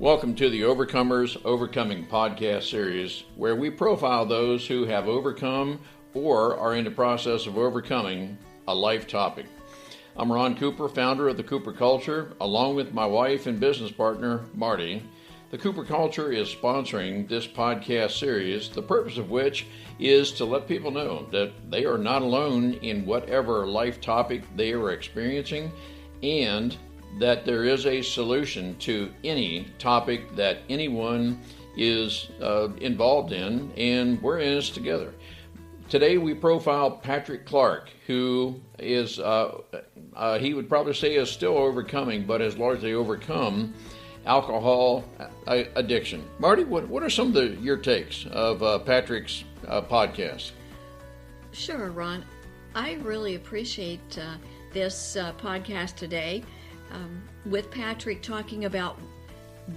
Welcome to the Overcomers Overcoming podcast series, where we profile those who have overcome or are in the process of overcoming a life topic. I'm Ron Cooper, founder of the Cooper Culture, along with my wife and business partner, Marty. The Cooper Culture is sponsoring this podcast series, the purpose of which is to let people know that they are not alone in whatever life topic they are experiencing, and that there is a solution to any topic that anyone is involved in, and we're in this together. Today we profile Patrick Clark, who is, he would probably say is still overcoming, but has largely overcome alcohol addiction. Marty, what are some of your takes of Patrick's podcast? Sure, Ron. I really appreciate this podcast today. With Patrick talking about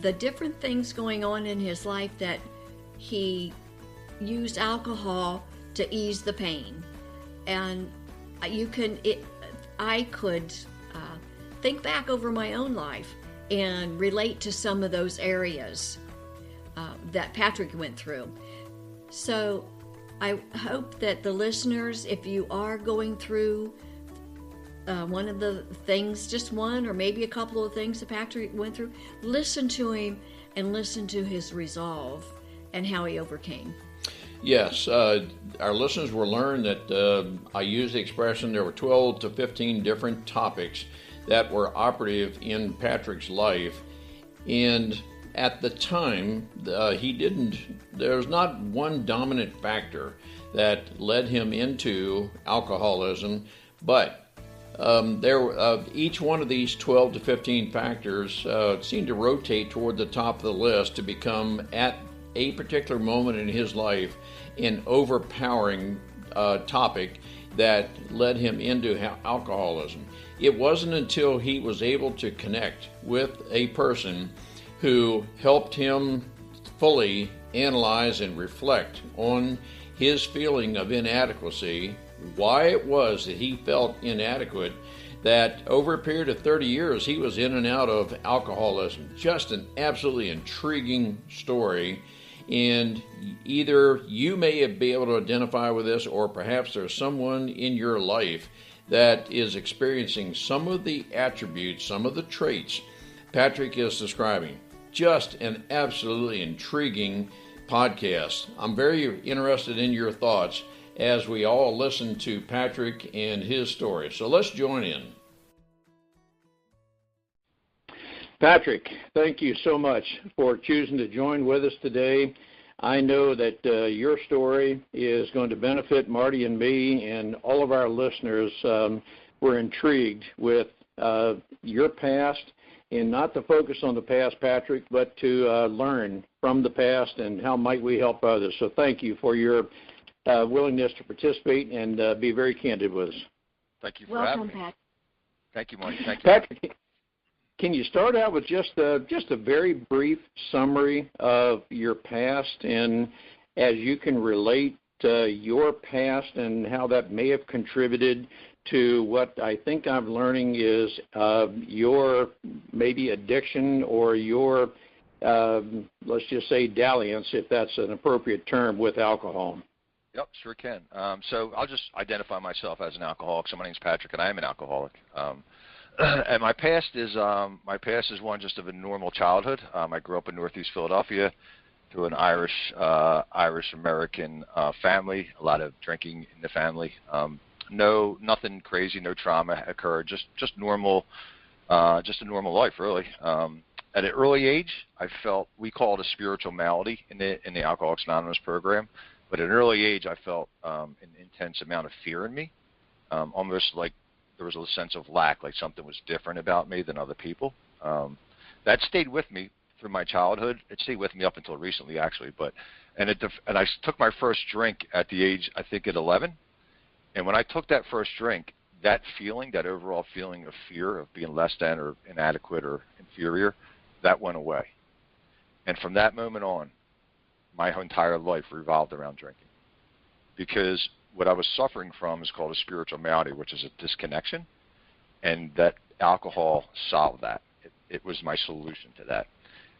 the different things going on in his life that he used alcohol to ease the pain. And I could think back over my own life and relate to some of those areas that Patrick went through. So I hope that the listeners, if you are going through one of the things, just one or maybe a couple of things that Patrick went through, listen to him and listen to his resolve and how he overcame. Yes, our listeners will learn that I use the expression there were 12 to 15 different topics that were operative in Patrick's life. And at the time, there was not one dominant factor that led him into alcoholism, but each one of these 12 to 15 factors seemed to rotate toward the top of the list to become, at a particular moment in his life, an overpowering topic that led him into alcoholism. It wasn't until he was able to connect with a person who helped him fully analyze and reflect on his feeling of inadequacy, why it was that he felt inadequate, that over a period of 30 years he was in and out of alcoholism. Just an absolutely intriguing story. And either you may be able to identify with this, or perhaps there's someone in your life that is experiencing some of the attributes, some of the traits Patrick is describing. Just an absolutely intriguing podcast. I'm very interested in your thoughts as we all listen to Patrick and his story. So let's join in. Patrick, thank you so much for choosing to join with us today. I know that your story is going to benefit Marty and me and all of our listeners. We're intrigued with your past, and not to focus on the past, Patrick, but to learn from the past and how might we help others. So thank you for your willingness to participate and be very candid with us. Thank you for having me. Pat. Thank you, Marty. Thank you. Patrick, can you start out with just a very brief summary of your past, and as you can relate your past and how that may have contributed to what I think I'm learning is your maybe addiction or your, let's just say, dalliance, if that's an appropriate term, with alcohol? Yep, sure can. So I'll just identify myself as an alcoholic. So my name's Patrick, and I am an alcoholic. And my past is one just of a normal childhood. I grew up in Northeast Philadelphia through an Irish American family. A lot of drinking in the family. Nothing crazy, no trauma occurred. Just a normal life, really. At an early age, I felt, we call it a spiritual malady in the Alcoholics Anonymous program. But at an early age, I felt an intense amount of fear in me, almost like there was a sense of lack, like something was different about me than other people. That stayed with me through my childhood. It stayed with me up until recently, actually. And I took my first drink at the age, I think, at 11. And when I took that first drink, that feeling, that overall feeling of fear of being less than or inadequate or inferior, that went away. And from that moment on, my entire life revolved around drinking, because what I was suffering from is called a spiritual malady, which is a disconnection, and that alcohol solved that. It was my solution to that.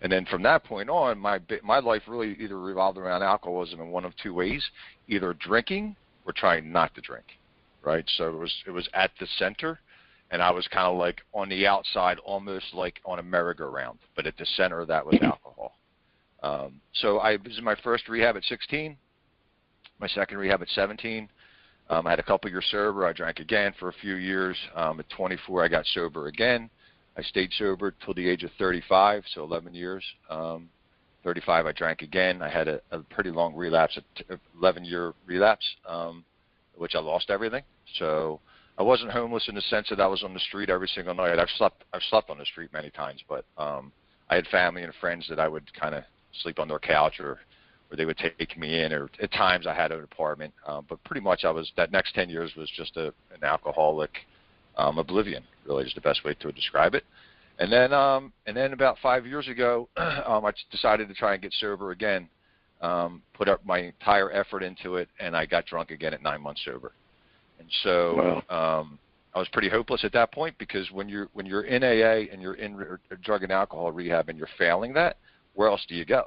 And then from that point on, my life really either revolved around alcoholism in one of two ways, either drinking or trying not to drink, right? So it was at the center, and I was kind of like on the outside, almost like on a merry-go-round, but at the center of that was alcohol. So I was in my first rehab at 16, my second rehab at 17. I had a couple years sober. I drank again for a few years. At 24, I got sober again. I stayed sober till the age of 35, so 11 years. 35, I drank again. I had a pretty long relapse, 11-year relapse, which I lost everything. So I wasn't homeless in the sense that I was on the street every single night. I've slept on the street many times, but I had family and friends that I would kind of sleep on their couch, or they would take me in, or at times I had an apartment. But pretty much that next 10 years was just an alcoholic oblivion, really is the best way to describe it. And then about 5 years ago, I decided to try and get sober again, put up my entire effort into it, and I got drunk again at 9 months sober. And so I was pretty hopeless at that point, because when you're in AA and you're in drug and alcohol rehab and you're failing that, where else do you go,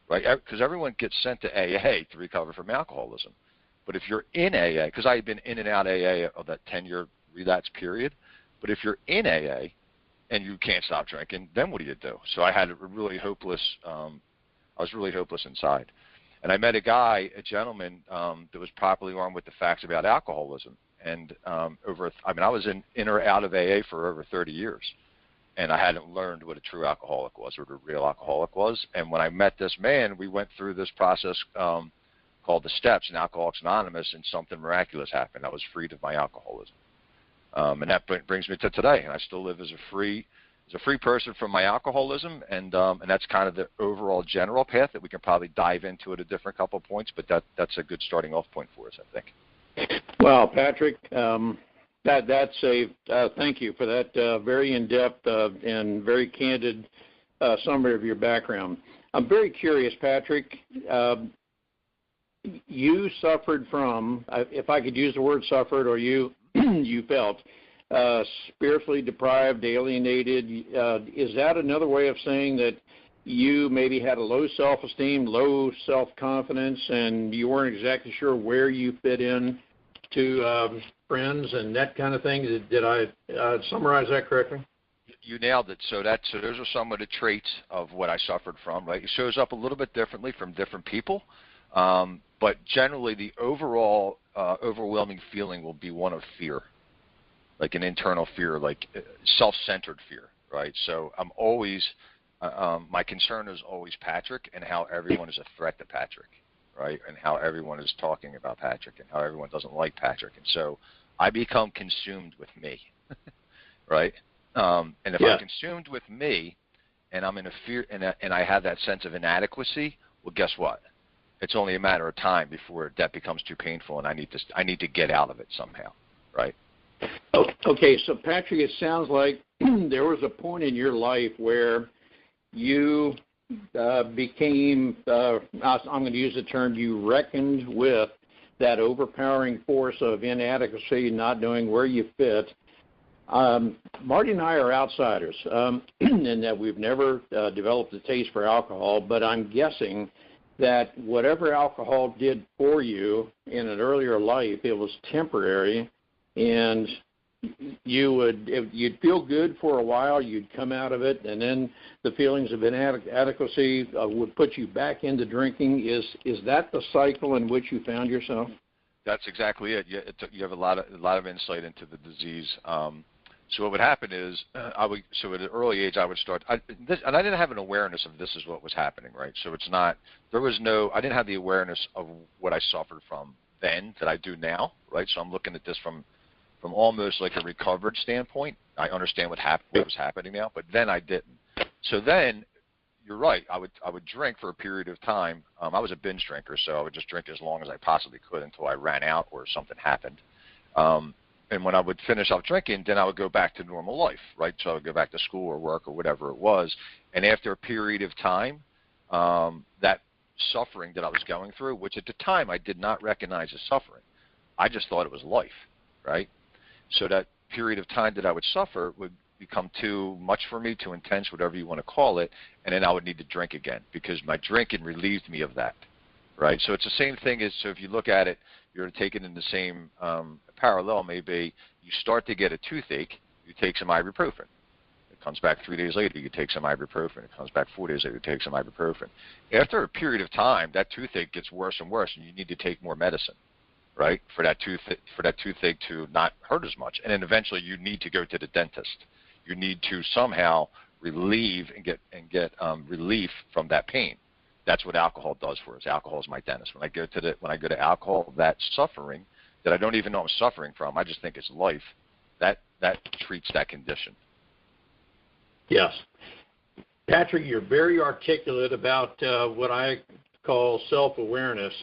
right? Because everyone gets sent to AA to recover from alcoholism. But if you're in AA, because I had been in and out AA of that 10-year relapse period, but if you're in AA and you can't stop drinking, then what do you do? So I had a really hopeless, I was really hopeless inside. And I met a gentleman that was properly armed with the facts about alcoholism. And I was in or out of AA for over 30 years. And I hadn't learned what a true alcoholic was, or what a real alcoholic was. And when I met this man, we went through this process called the steps in Alcoholics Anonymous, and something miraculous happened. I was freed of my alcoholism. And that brings me to today. And I still live as a free person from my alcoholism, and that's kind of the overall general path that we can probably dive into at a different couple of points, but that's a good starting off point for us, I think. Well, Patrick, that's thank you for that very in-depth and very candid summary of your background. I'm very curious, Patrick. You suffered from, if I could use the word suffered, or you felt spiritually deprived, alienated. Is that another way of saying that you maybe had a low self-esteem, low self-confidence, and you weren't exactly sure where you fit in to friends and that kind of thing? Did I summarize that correctly? You nailed it. So those are some of the traits of what I suffered from, right? It shows up a little bit differently from different people, but generally the overall overwhelming feeling will be one of fear, like an internal fear, like self-centered fear, right? So I'm always, my concern is always Patrick, and how everyone is a threat to Patrick, right? And how everyone is talking about Patrick, and how everyone doesn't like Patrick. And so I become consumed with me, right? And if I'm consumed with me, and I'm in a fear, and I have that sense of inadequacy, well, guess what? It's only a matter of time before that becomes too painful, and I need to get out of it somehow, right? Okay, so Patrick, it sounds like there was a point in your life where you became, I'm going to use the term, you reckoned with that overpowering force of inadequacy, not knowing where you fit. Marty and I are outsiders in that we've never developed a taste for alcohol, but I'm guessing that whatever alcohol did for you in an earlier life, it was temporary, and you'd feel good for a while, you'd come out of it, and then the feelings of inadequacy would put you back into drinking. Is that the cycle in which you found yourself? That's exactly it. You have a lot of insight into the disease. So what would happen is, so at an early age I would start, and I didn't have an awareness of this is what was happening, right? So I didn't have the awareness of what I suffered from then that I do now, right? So I'm looking at this from almost like a recovered standpoint. I understand what was happening now, but then I didn't. So then, you're right, I would drink for a period of time. I was a binge drinker, so I would just drink as long as I possibly could until I ran out or something happened. And when I would finish off drinking, then I would go back to normal life, right? So I would go back to school or work or whatever it was. And after a period of time, that suffering that I was going through, which at the time I did not recognize as suffering, I just thought it was life, right? So that period of time that I would suffer would, become too much for me, too intense, whatever you want to call it, and then I would need to drink again because my drinking relieved me of that, right? So it's the same thing as, so if you look at it, you're taking in the same parallel, maybe you start to get a toothache, you take some ibuprofen. It comes back 3 days later, you take some ibuprofen. It comes back 4 days later, you take some ibuprofen. After a period of time, that toothache gets worse and worse, and you need to take more medicine, right, for that toothache to not hurt as much. And then eventually you need to go to the dentist. You need to somehow relieve and get relief from that pain. That's what alcohol does for us. Alcohol is my dentist. When I go to alcohol, that suffering that I don't even know I'm suffering from, I just think it's life, that treats that condition. Yes. Patrick, you're very articulate about what I call self-awareness.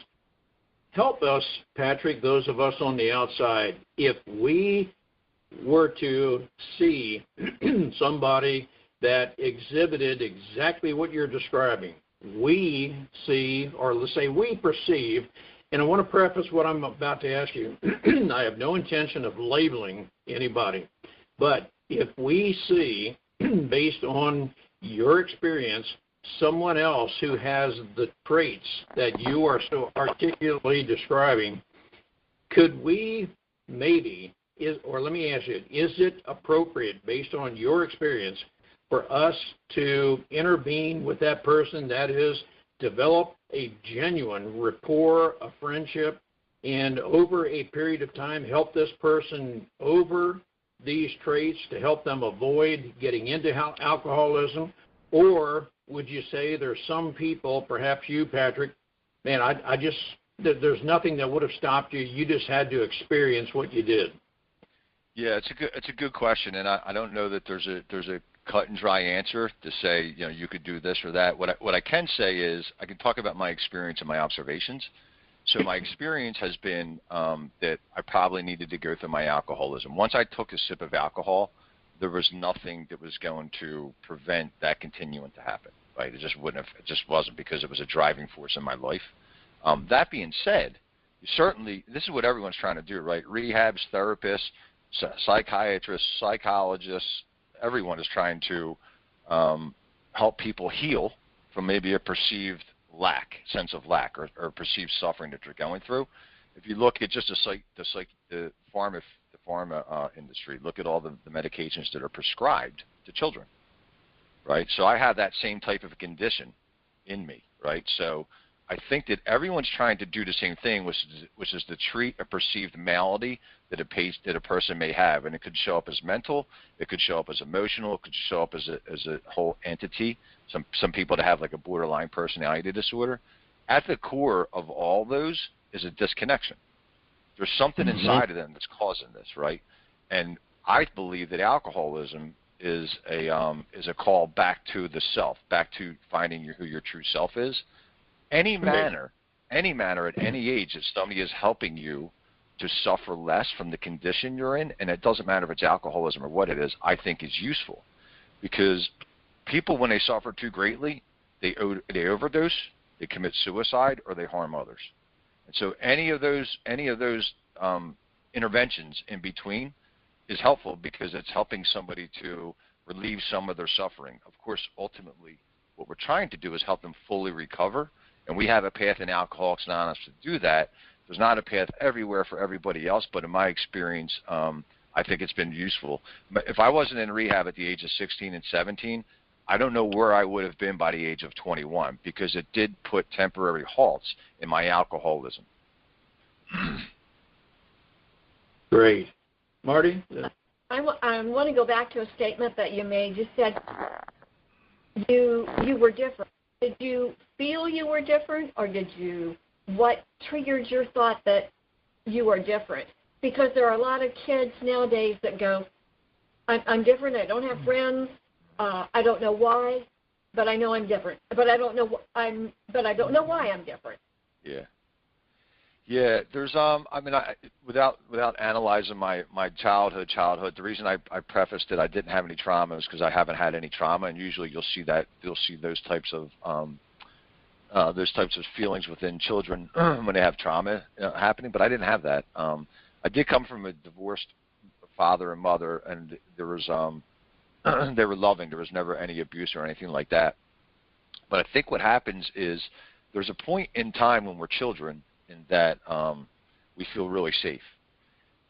Help us, Patrick, those of us on the outside, if we were to see somebody that exhibited exactly what you're describing, we see, or let's say we perceive, and I want to preface what I'm about to ask you. I have no intention of labeling anybody, but if we see, based on your experience, someone else who has the traits that you are so articulately describing, could we maybe, or let me ask you, is it appropriate, based on your experience, for us to intervene with that person, that is, develop a genuine rapport, a friendship, and over a period of time help this person over these traits to help them avoid getting into alcoholism? Or would you say there's some people, perhaps you, Patrick, man, there's nothing that would have stopped you. You just had to experience what you did. Yeah, it's a good question, and I don't know that there's a cut and dry answer to say, you could do this or that. What I can say is I can talk about my experience and my observations. So my experience has been that I probably needed to go through my alcoholism. Once I took a sip of alcohol, there was nothing that was going to prevent that continuing to happen. Right? It just wouldn't have. It just wasn't, because it was a driving force in my life. That being said, certainly this is what everyone's trying to do, right? Rehabs, therapists, psychiatrists, psychologists, everyone is trying to help people heal from maybe a perceived sense of lack, or perceived suffering that they're going through. If you look at just the pharma industry, look at all the medications that are prescribed to children, right? So I have that same type of condition in me, right? So I think that everyone's trying to do the same thing, which is to treat a perceived malady that a person may have, and it could show up as mental, it could show up as emotional, it could show up as a whole entity. Some people that have like a borderline personality disorder. At the core of all those is a disconnection. There's something inside of them that's causing this, right? And I believe that alcoholism is a call back to the self, back to finding who your true self is. Any manner at any age that somebody is helping you to suffer less from the condition you're in, and it doesn't matter if it's alcoholism or what it is, I think is useful. Because people, when they suffer too greatly, they overdose, they commit suicide, or they harm others. And so any of those interventions in between is helpful, because it's helping somebody to relieve some of their suffering. Of course, ultimately, what we're trying to do is help them fully recover. And we have a path in Alcoholics Anonymous to do that. There's not a path everywhere for everybody else, but in my experience, I think it's been useful. If I wasn't in rehab at the age of 16 and 17, I don't know where I would have been by the age of 21, because it did put temporary halts in my alcoholism. Great. Marty? I want to go back to a statement that you made. You said you were different. Did you feel you were different, or what triggered your thought that you are different? Because there are a lot of kids nowadays that go, I'm different, I don't have friends, I don't know why, but I know I'm different. But I don't know why I'm different. Yeah. Yeah, there's without analyzing my childhood, the reason I prefaced it, I didn't have any trauma, is because I haven't had any trauma, and usually you'll see those types of feelings within children when they have trauma happening, but I didn't have that. I did come from a divorced father and mother, and there was they were loving. There was never any abuse or anything like that. But I think what happens is there's a point in time when we're children in that we feel really safe.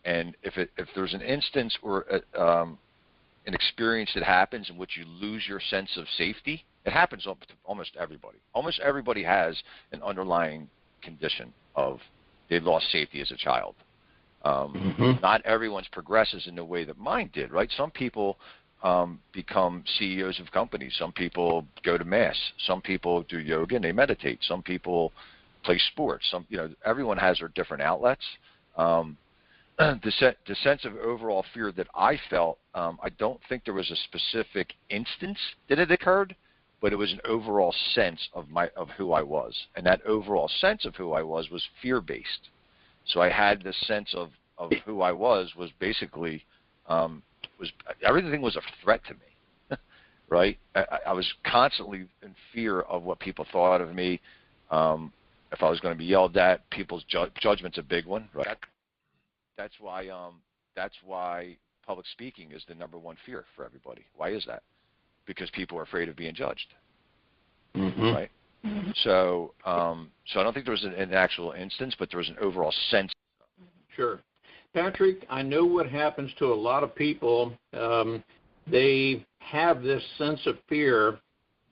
And if there's an instance or an experience that happens in which you lose your sense of safety, it happens to almost everybody. Almost everybody has an underlying condition of they lost safety as a child. Not everyone's progresses in the way that mine did, right? Some people become CEOs of companies. Some people go to mass. Some people do yoga and they meditate. Some people play sports. Everyone has their different outlets. The sense of overall fear that I felt, I don't think there was a specific instance that it occurred, but it was an overall sense of who I was, and that overall sense of who I was fear-based. So I had this sense of who I was basically everything was a threat to me, right? I was constantly in fear of what people thought of me. If I was going to be yelled at, people's judgment's a big one, right? That's why public speaking is the number one fear for everybody. Why is that? Because people are afraid of being judged, right? So I don't think there was an actual instance, but there was an overall sense. Sure. Patrick, I know what happens to a lot of people. They have this sense of fear.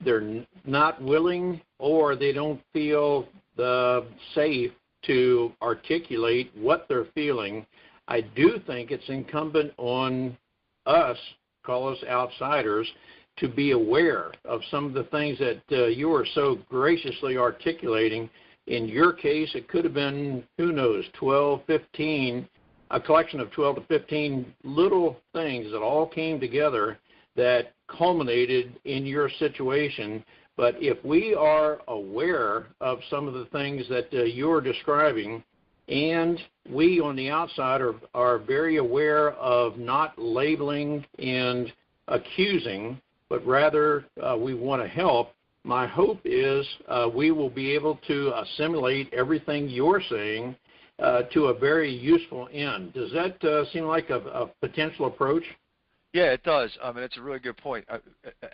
They're not willing, or they don't feel safe to articulate what they're feeling. I do think it's incumbent on us, call us outsiders, to be aware of some of the things that you are so graciously articulating. In your case, it could have been, who knows, 12, 15, a collection of 12 to 15 little things that all came together that culminated in your situation. But if we are aware of some of the things that you're describing, and we on the outside are very aware of not labeling and accusing, but rather we want to help, my hope is we will be able to assimilate everything you're saying to a very useful end. Does that seem like a potential approach? Yeah, it does. I mean, it's a really good point.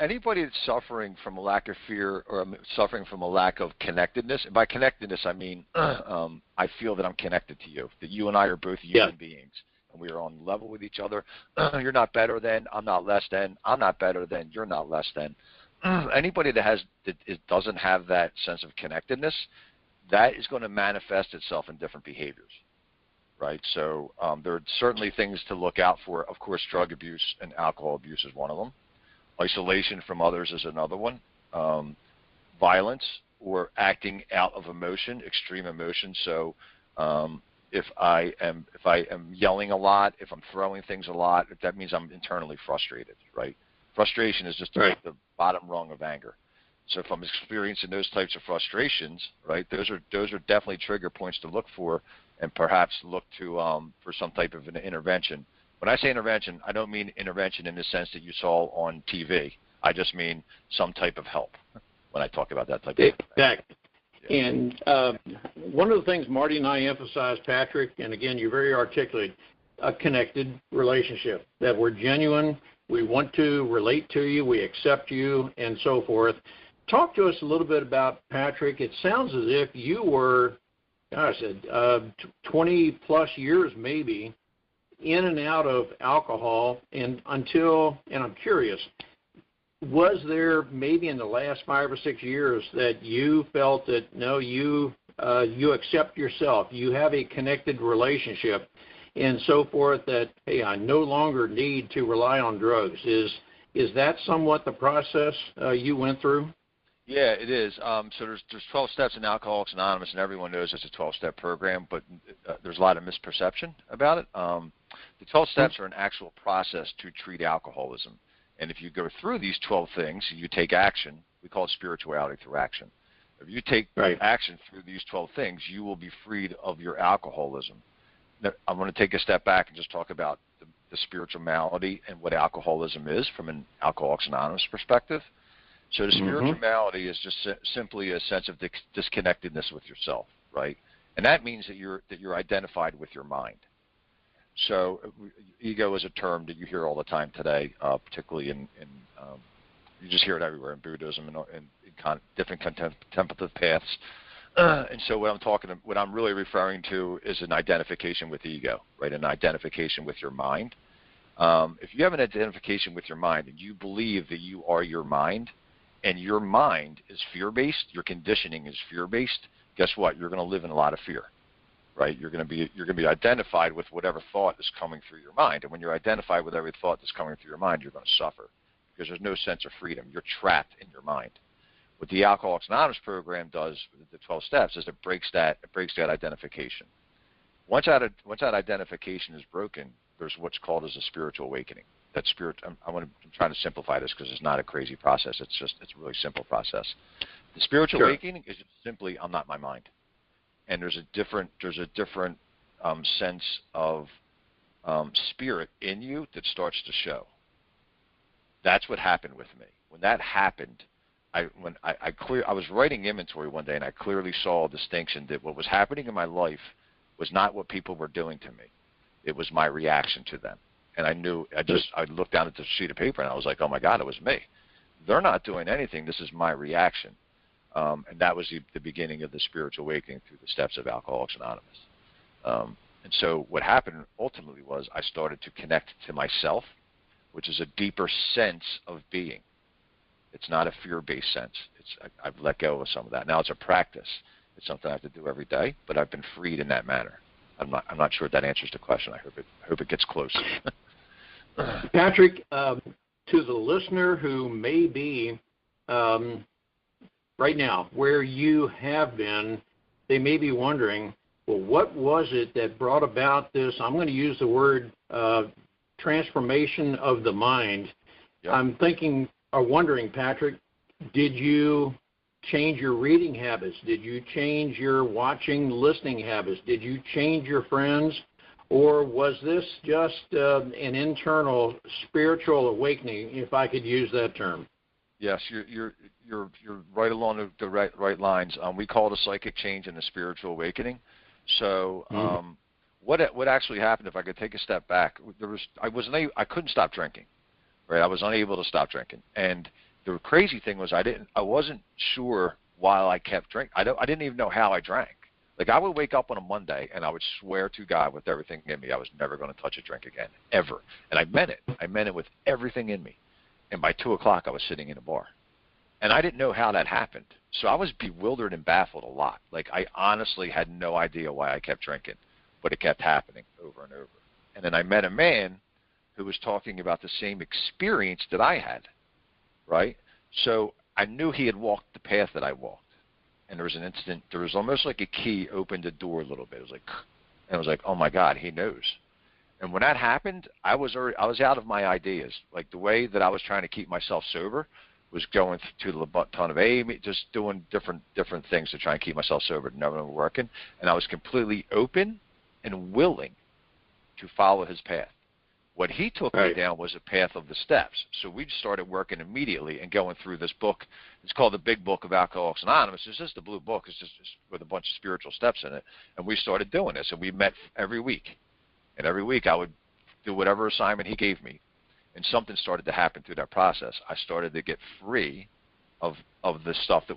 Anybody that's suffering from a lack of fear or suffering from a lack of connectedness, and by connectedness I mean I feel that I'm connected to you, that you and I are both human beings, and we are on level with each other. You're not better than, I'm not less than, I'm not better than, you're not less than. Anybody that doesn't have that sense of connectedness, that is going to manifest itself in different behaviors. Right, so there are certainly things to look out for. Of course, drug abuse and alcohol abuse is one of them. Isolation from others is another one. Violence or acting out of emotion, extreme emotion. So if I am yelling a lot, if I'm throwing things a lot, that means I'm internally frustrated. Right, frustration is just the bottom rung of anger. So if I'm experiencing those types of frustrations, right, those are definitely trigger points to look for, and perhaps look to for some type of an intervention. When I say intervention, I don't mean intervention in the sense that you saw on TV. I just mean some type of help when I talk about that type of thing. Exactly. Yeah. And one of the things Marty and I emphasize, Patrick, and again, you're very articulate, a connected relationship, that we're genuine, we want to relate to you, we accept you, and so forth. Talk to us a little bit about, Patrick. It sounds as if you were, 20-plus years maybe, in and out of alcohol, and I'm curious, was there maybe in the last 5 or 6 years that you felt that, no, you accept yourself, you have a connected relationship, and so forth, that, hey, I no longer need to rely on drugs? Is that somewhat the process you went through? Yeah, it is. So there's 12 steps in Alcoholics Anonymous, and everyone knows it's a 12-step program, but there's a lot of misperception about it. The 12 steps are an actual process to treat alcoholism. And if you go through these 12 things, you take action. We call it spirituality through action. If you take action through these 12 things, you will be freed of your alcoholism. Now, I'm going to take a step back and just talk about the spiritual malady and what alcoholism is from an Alcoholics Anonymous perspective. So the spiritual malady is just simply a sense of disconnectedness with yourself, right? And that means that you're identified with your mind. So ego is a term that you hear all the time today, particularly in you just hear it everywhere in Buddhism and different contemplative paths. And so what I'm really referring to is an identification with ego, right? An identification with your mind. If you have an identification with your mind and you believe that you are your mind, and your mind is fear-based, your conditioning is fear-based, guess what? You're going to live in a lot of fear, right? You're going to be identified with whatever thought is coming through your mind, and when you're identified with every thought that's coming through your mind, you're going to suffer because there's no sense of freedom. You're trapped in your mind. What the Alcoholics Anonymous program does, the 12 steps, is it breaks that identification. Once that identification is broken, there's what's called as a spiritual awakening. I'm trying to simplify this because it's not a crazy process. It's a really simple process. The spiritual awakening is just simply I'm not my mind, and there's a different sense of spirit in you that starts to show. That's what happened with me. When that happened, I was writing inventory one day, and I clearly saw a distinction that what was happening in my life was not what people were doing to me. It was my reaction to them. And I knew, I looked down at the sheet of paper and I was like, oh my God, it was me. They're not doing anything. This is my reaction. And that was the beginning of the spiritual awakening through the steps of Alcoholics Anonymous. And so what happened ultimately was I started to connect to myself, which is a deeper sense of being. It's not a fear-based sense. I've let go of some of that. Now it's a practice. It's something I have to do every day, but I've been freed in that manner. I'm not sure if that answers the question. I hope it gets close. Patrick, to the listener who may be right now where you have been, they may be wondering, well, what was it that brought about this? I'm going to use the word transformation of the mind. Yep. I'm thinking or wondering, Patrick, did you change your reading habits? Did you change your watching, listening habits? Did you change your friends? Or was this just an internal spiritual awakening, if I could use that term? Yes, you're right along the right lines. We call it a psychic change and a spiritual awakening. So what actually happened, if I could take a step back, I couldn't stop drinking, right? I was unable to stop drinking, and the crazy thing was I wasn't sure why I kept drinking. I didn't even know how I drank. Like I would wake up on a Monday and I would swear to God with everything in me I was never going to touch a drink again, ever. And I meant it. I meant it with everything in me. And by 2 o'clock I was sitting in a bar. And I didn't know how that happened. So I was bewildered and baffled a lot. Like I honestly had no idea why I kept drinking, but it kept happening over and over. And then I met a man who was talking about the same experience that I had. Right? So I knew he had walked the path that I walked. And there was an instant, there was almost like a key opened the door a little bit. It was like, and I was like, oh my God, he knows. And when that happened, I was out of my ideas. Like the way that I was trying to keep myself sober was going to the ton of AA, just doing different things to try and keep myself sober. Never working. And I was completely open and willing to follow his path. What he took me down was a path of the steps. So we started working immediately and going through this book. It's called The Big Book of Alcoholics Anonymous. It's just a blue book. It's just with a bunch of spiritual steps in it. And we started doing this, and we met every week. And every week I would do whatever assignment he gave me. And something started to happen through that process. I started to get free of the stuff that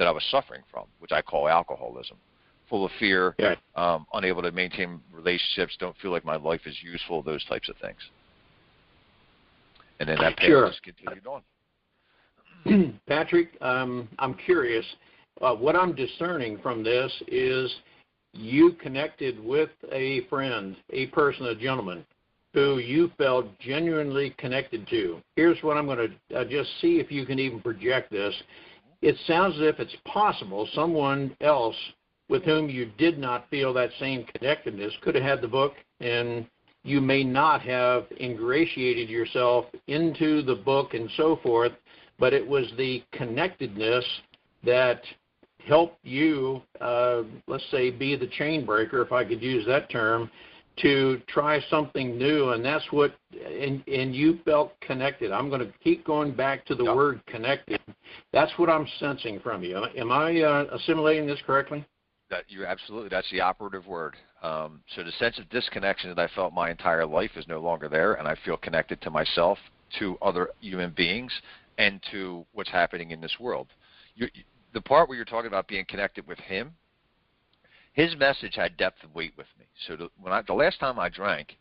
I was suffering from, which I call alcoholism. Full of fear, unable to maintain relationships, don't feel like my life is useful, those types of things. And then that path just continued on. Patrick, I'm curious. What I'm discerning from this is you connected with a friend, a person, a gentleman, who you felt genuinely connected to. Here's what I'm going to just see if you can even project this. It sounds as if it's possible someone else with whom you did not feel that same connectedness could have had the book, and you may not have ingratiated yourself into the book and so forth, but it was the connectedness that helped you, let's say, be the chain breaker, if I could use that term, to try something new, and that's what, and you felt connected. I'm going to keep going back to the word connected. That's what I'm sensing from you. Am I assimilating this correctly? That's the operative word. So the sense of disconnection that I felt my entire life is no longer there, and I feel connected to myself, to other human beings, and to what's happening in this world. The part where you're talking about being connected with him, his message had depth and weight with me. So the last time I drank,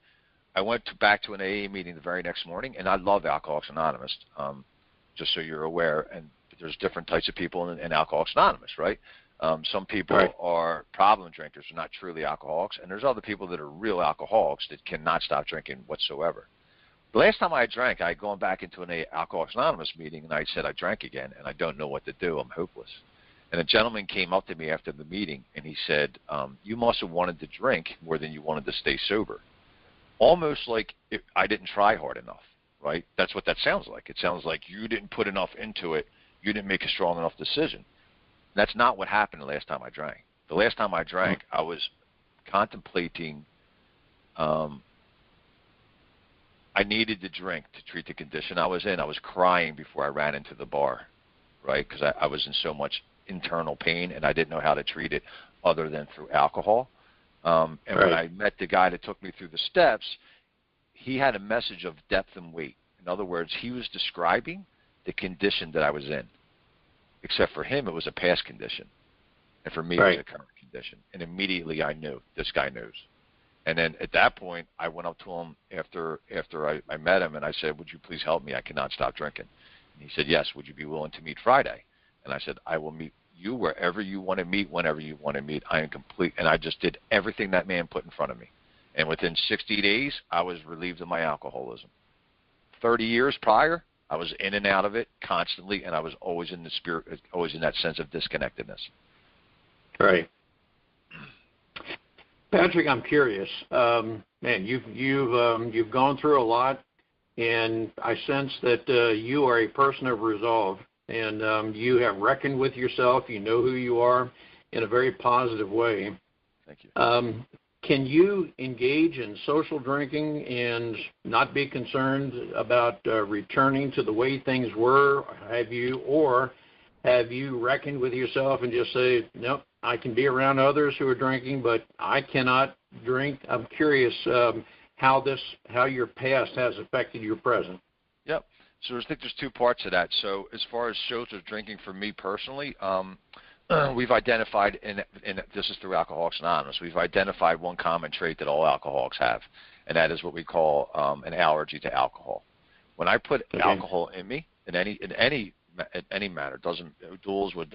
I went back to an AA meeting the very next morning, and I love Alcoholics Anonymous, just so you're aware. And there's different types of people in Alcoholics Anonymous, right? Some people are problem drinkers, they're not truly alcoholics, and there's other people that are real alcoholics that cannot stop drinking whatsoever. The last time I drank, I had gone back into an Alcoholics Anonymous meeting, and I said I drank again, and I don't know what to do. I'm hopeless. And a gentleman came up to me after the meeting, and he said, you must have wanted to drink more than you wanted to stay sober. Almost like I didn't try hard enough, right? That's what that sounds like. It sounds like you didn't put enough into it. You didn't make a strong enough decision. That's not what happened the last time I drank. The last time I drank, I was contemplating I needed to drink to treat the condition I was in. I was crying before I ran into the bar, right, because I was in so much internal pain, and I didn't know how to treat it other than through alcohol. And when I met the guy that took me through the steps, he had a message of depth and weight. In other words, he was describing the condition that I was in. Except for him, it was a past condition. And for me, it was a current condition. And immediately I knew, this guy knows. And then at that point, I went up to him after I met him, and I said, would you please help me? I cannot stop drinking. And he said, yes, would you be willing to meet Friday? And I said, I will meet you wherever you want to meet, whenever you want to meet. I am complete. And I just did everything that man put in front of me. And within 60 days, I was relieved of my alcoholism. 30 years prior, I was in and out of it constantly, and I was always in the spirit, always in that sense of disconnectedness. Right. Patrick, I'm curious. Man, you've gone through a lot, and I sense that you are a person of resolve, and you have reckoned with yourself. You know who you are in a very positive way. Thank you. Can you engage in social drinking and not be concerned about returning to the way things were? Have you reckoned with yourself and just say, nope, I can be around others who are drinking, but I cannot drink? I'm curious how your past has affected your present. Yep. So I think there's two parts to that. So as far as social drinking for me personally, we've identified, and this is through Alcoholics Anonymous, we've identified one common trait that all alcoholics have, and that is what we call an allergy to alcohol. When I put alcohol in me, in any matter,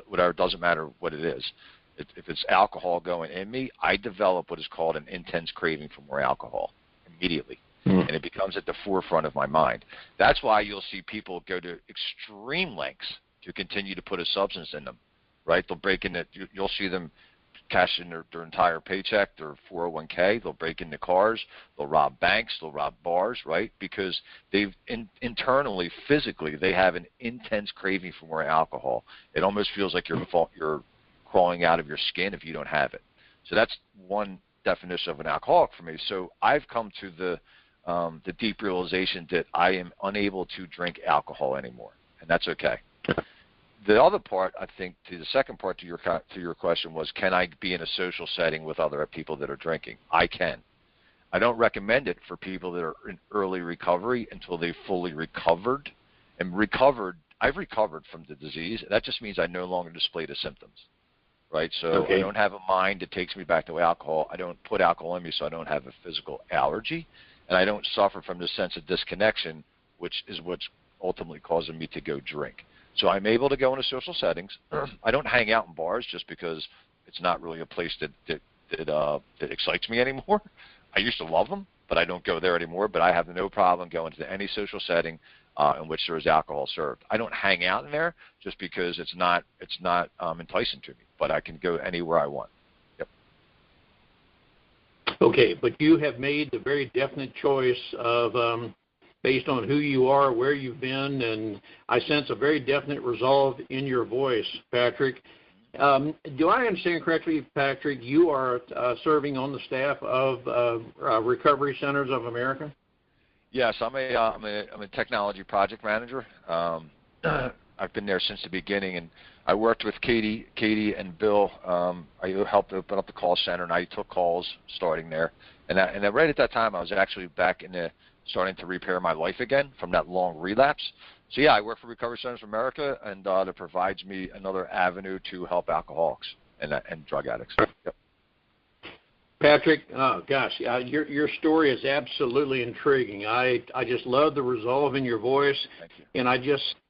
whatever, doesn't matter what it is. If it's alcohol going in me, I develop what is called an intense craving for more alcohol immediately. And it becomes at the forefront of my mind. That's why you'll see people go to extreme lengths to continue to put a substance in them, right? They'll break in it. You'll see them cash in their entire paycheck, their 401k. They'll break into cars. They'll rob banks. They'll rob bars, right? Because they've internally, physically, they have an intense craving for more alcohol. It almost feels like you're crawling out of your skin if you don't have it. So that's one definition of an alcoholic for me. So I've come to the deep realization that I am unable to drink alcohol anymore, and that's okay. The other part, I think, to the second part to your question was, can I be in a social setting with other people that are drinking? I can. I don't recommend it for people that are in early recovery until they've fully recovered. And I've recovered from the disease. That just means I no longer display the symptoms, right? So I don't have a mind that takes me back to alcohol. I don't put alcohol in me, so I don't have a physical allergy. And I don't suffer from the sense of disconnection, which is what's ultimately causing me to go drink. So I'm able to go into social settings. I don't hang out in bars just because it's not really a place that excites me anymore. I used to love them, but I don't go there anymore. But I have no problem going to any social setting in which there is alcohol served. I don't hang out in there just because it's not enticing to me. But I can go anywhere I want. Yep. Okay, but you have made the very definite choice of based on who you are, where you've been, and I sense a very definite resolve in your voice, Patrick. Do I understand correctly, Patrick, you are serving on the staff of Recovery Centers of America? Yes, I'm a technology project manager. I've been there since the beginning, and I worked with Katie and Bill. I helped open up the call center, and I took calls starting there. And right at that time, I was actually back in starting to repair my life again from that long relapse. So yeah, I work for Recovery Centers of America, and that provides me another avenue to help alcoholics and drug addicts. Yep. Patrick, oh gosh, your story is absolutely intriguing. I just love the resolve in your voice. Thank you. And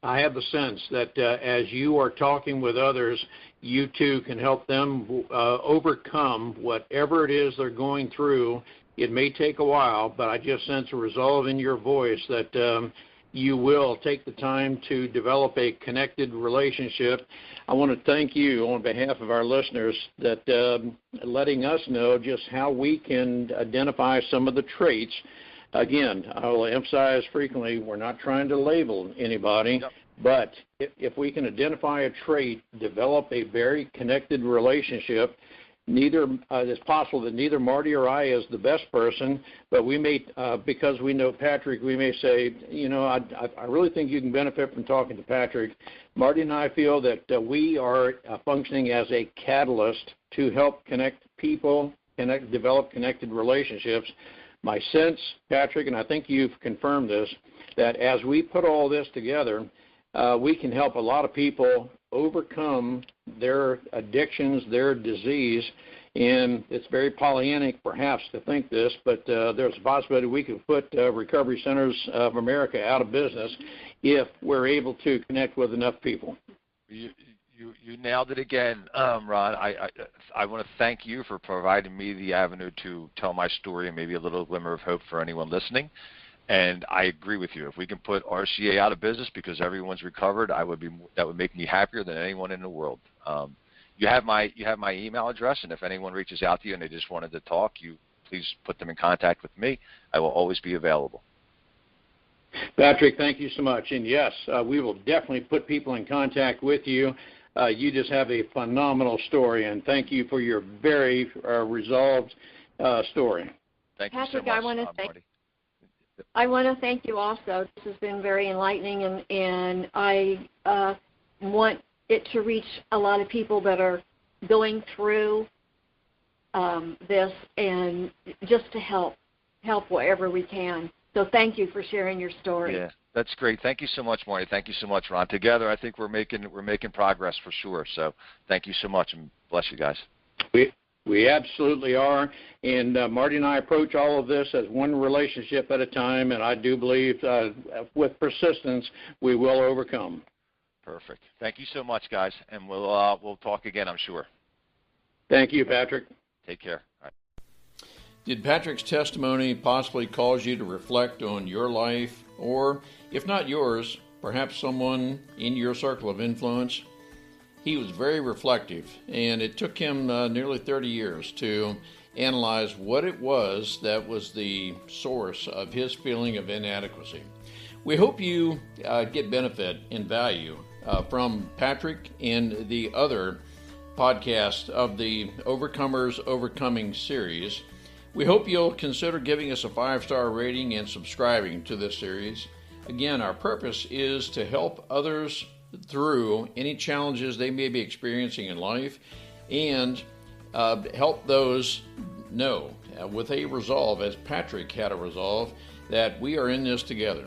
I have the sense that as you are talking with others, you too can help them overcome whatever it is they're going through. It may take a while, but I just sense a resolve in your voice that you will take the time to develop a connected relationship. I want to thank you on behalf of our listeners that letting us know just how we can identify some of the traits. Again, I will emphasize frequently, we're not trying to label anybody, Yep. but if we can identify a trait, develop a very connected relationship. It's possible that neither Marty or I is the best person, but we may, because we know Patrick, we may say, I really think you can benefit from talking to Patrick. Marty and I feel that we are functioning as a catalyst to help connect people, develop connected relationships. My sense, Patrick, and I think you've confirmed this, that as we put all this together, we can help a lot of people overcome their addictions, their disease. And it's very Pollyannic, perhaps, to think this, but there's a possibility we could put Recovery Centers of America out of business if we're able to connect with enough people. You nailed it again, Ron. I want to thank you for providing me the avenue to tell my story and maybe a little glimmer of hope for anyone listening. And I agree with you. If we can put RCA out of business because everyone's recovered, that would make me happier than anyone in the world. You have my email address, and if anyone reaches out to you and they just wanted to talk, you please put them in contact with me. I will always be available. Patrick, thank you so much. And yes, we will definitely put people in contact with you. You just have a phenomenal story, and thank you for your very resolved story. Thank Patrick, you so much, Patrick, Marty. I want to thank you also. This has been very enlightening, and I want it to reach a lot of people that are going through this, and just to help wherever we can. So thank you for sharing your story. Yeah, that's great. Thank you so much, Marty. Thank you so much, Ron. Together, I think we're making progress for sure. So thank you so much, and bless you guys. We absolutely are, and Marty and I approach all of this as one relationship at a time, and I do believe with persistence we will overcome. Perfect. Thank you so much, guys, and we'll talk again, I'm sure. Thank you, Patrick. Take care. All right. Did Patrick's testimony possibly cause you to reflect on your life, or if not yours, perhaps someone in your circle of influence? He was very reflective, and it took him nearly 30 years to analyze what it was that was the source of his feeling of inadequacy. We hope you get benefit and value from Patrick and the other podcasts of the Overcomers Overcoming series. We hope you'll consider giving us a 5-star rating and subscribing to this series. Again, our purpose is to help others through any challenges they may be experiencing in life, and help those know with a resolve, as Patrick had a resolve, that we are in this together.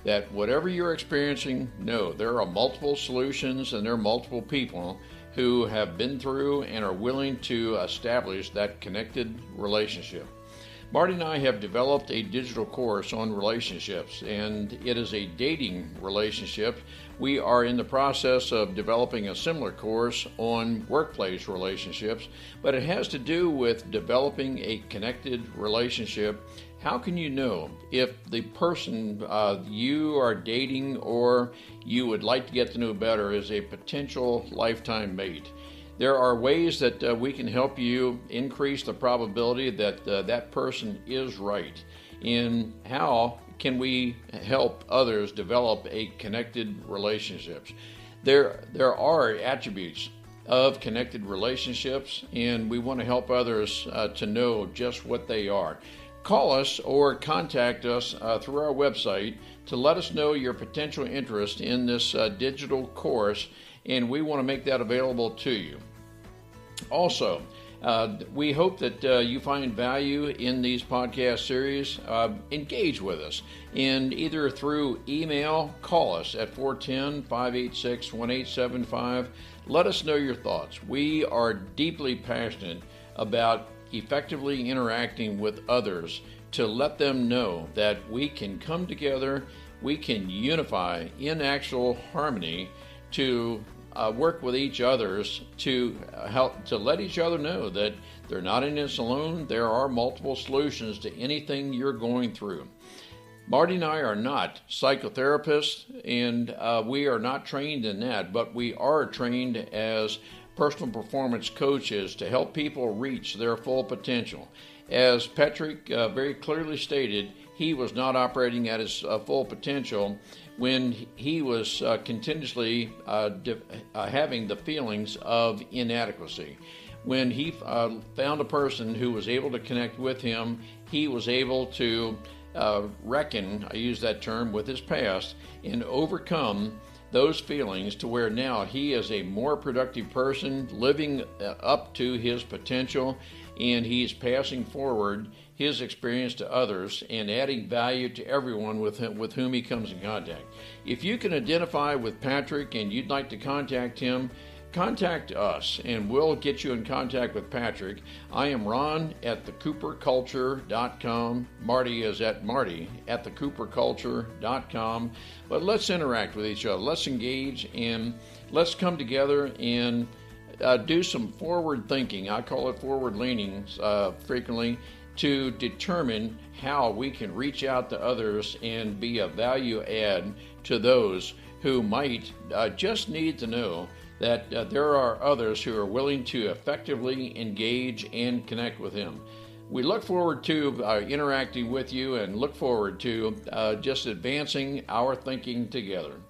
That whatever you're experiencing, know there are multiple solutions, and there are multiple people who have been through and are willing to establish that connected relationship. Marty and I have developed a digital course on relationships, and it is a dating relationship. We are in the process of developing a similar course on workplace relationships, but it has to do with developing a connected relationship. How can you know if the person you are dating or you would like to get to know better is a potential lifetime mate? There are ways that we can help you increase the probability that that person is right. And how can we help others develop a connected relationships? There are attributes of connected relationships, and we want to help others to know just what they are. Call us or contact us through our website to let us know your potential interest in this digital course, and we want to make that available to you. Also, we hope that you find value in these podcast series. Engage with us, and either through email, call us at 410-586-1875. Let us know your thoughts. We are deeply passionate about effectively interacting with others to let them know that we can come together, we can unify in actual harmony to work with each others to help to let each other know that they're not in this alone. There are multiple solutions to anything you're going through. Marty and I are not psychotherapists, and we are not trained in that, but we are trained as personal performance coaches to help people reach their full potential. As Patrick very clearly stated, he was not operating at his full potential when he was continuously having the feelings of inadequacy. When he found a person who was able to connect with him, he was able to reckon, I use that term, with his past and overcome those feelings to where now he is a more productive person, living up to his potential, and he's passing forward his experience to others and adding value to everyone with whom he comes in contact. If you can identify with Patrick and you'd like to contact him, contact us and we'll get you in contact with Patrick. I am Ron at thecooperculture.com. Marty is at Marty at thecooperculture.com. But let's interact with each other. Let's engage and let's come together and do some forward thinking. I call it forward leaning frequently, to determine how we can reach out to others and be a value add to those who might just need to know that there are others who are willing to effectively engage and connect with him. We look forward to interacting with you and look forward to just advancing our thinking together.